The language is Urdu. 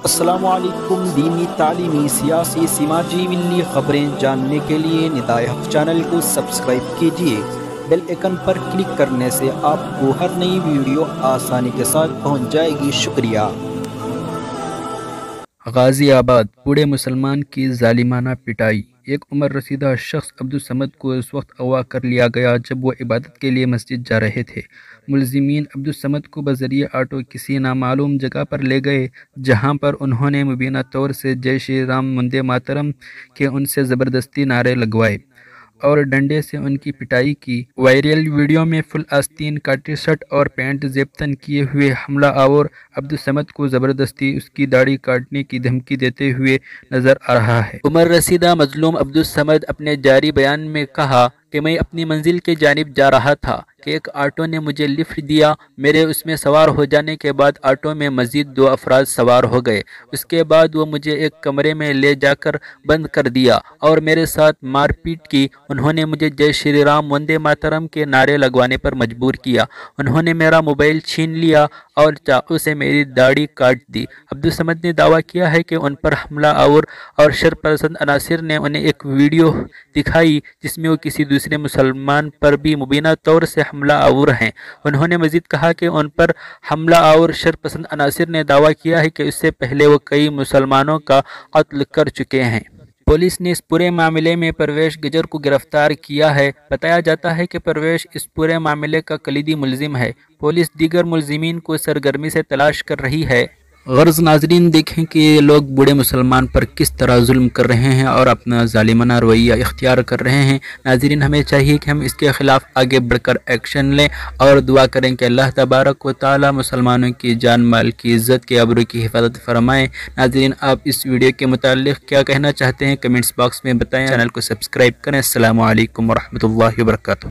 السلام علیکم۔ دینی، تعلیمی، سیاسی، سماجی، ملی خبریں جاننے کے لیے ندائے حق چینل کو سبسکرائب کیجیے۔ بیل آئیکن پر کلک کرنے سے آپ کو ہر نئی ویڈیو آسانی کے ساتھ پہنچ جائے گی۔ شکریہ۔ غازی آباد بوڑھے مسلمان کی ظالمانہ پٹائی۔ ایک عمر رسیدہ شخص عبدالصمد کو اس وقت اغوا کر لیا گیا جب وہ عبادت کے لیے مسجد جا رہے تھے۔ ملزمین عبدالصمد کو بذریعہ آٹو کسی نامعلوم جگہ پر لے گئے، جہاں پر انہوں نے مبینہ طور سے جے شری رام وندے ماترم کے ان سے زبردستی نعرے لگوائے اور ڈنڈے سے ان کی پٹائی کی۔ وائرل ویڈیو میں فل آستین کا ٹی شرٹ اور پینٹ زیبتن کیے ہوئے حملہ آور عبدالصمد کو زبردستی اس کی داڑھی کاٹنے کی دھمکی دیتے ہوئے نظر آ رہا ہے۔ عمر رسیدہ مظلوم عبدالصمد اپنے جاری بیان میں کہا کہ میں اپنی منزل کی جانب جا رہا تھا کہ ایک آٹو نے مجھے لفٹ دیا۔ میرے اس میں سوار ہو جانے کے بعد آٹو میں مزید 2 افراد سوار ہو گئے۔ اس کے بعد وہ مجھے ایک کمرے میں لے جا کر بند کر دیا اور میرے ساتھ مار پیٹ کی۔ انہوں نے مجھے جے شری رام وندے ماترم کے نعرے لگوانے پر مجبور کیا۔ انہوں نے میرا موبائل چھین لیا اور چاقو سے میری داڑھی کاٹ دی۔ عبدالصمد نے دعویٰ کیا ہے کہ ان پر حملہ آور اور شرپسند عناصر نے انہیں ایک ویڈیو دکھائی جس میں وہ کسی دوسرے مسلمان پر بھی مبینہ طور سے حملہ آور ہیں۔ انہوں نے مزید کہا کہ ان پر حملہ آور شرپسند عناصر نے دعویٰ کیا ہے کہ اس سے پہلے وہ کئی مسلمانوں کا قتل کر چکے ہیں۔ پولیس نے اس پورے معاملے میں پرویش گجر کو گرفتار کیا ہے۔ بتایا جاتا ہے کہ پرویش اس پورے معاملے کا کلیدی ملزم ہے۔ پولیس دیگر ملزمین کو سرگرمی سے تلاش کر رہی ہے۔ غرض ناظرین دیکھیں کہ یہ لوگ بوڑھے مسلمان پر کس طرح ظلم کر رہے ہیں اور اپنا ظالمانہ رویہ اختیار کر رہے ہیں۔ ناظرین ہمیں چاہیے کہ ہم اس کے خلاف آگے بڑھ کر ایکشن لیں اور دعا کریں کہ اللہ تبارک و تعالی مسلمانوں کی جان مال کی عزت کے آبرو کی حفاظت فرمائیں۔ ناظرین آپ اس ویڈیو کے متعلق کیا کہنا چاہتے ہیں کمنٹس باکس میں بتائیں۔ چینل کو سبسکرائب کریں۔ السلام علیکم ورحمۃ اللہ وبرکاتہ۔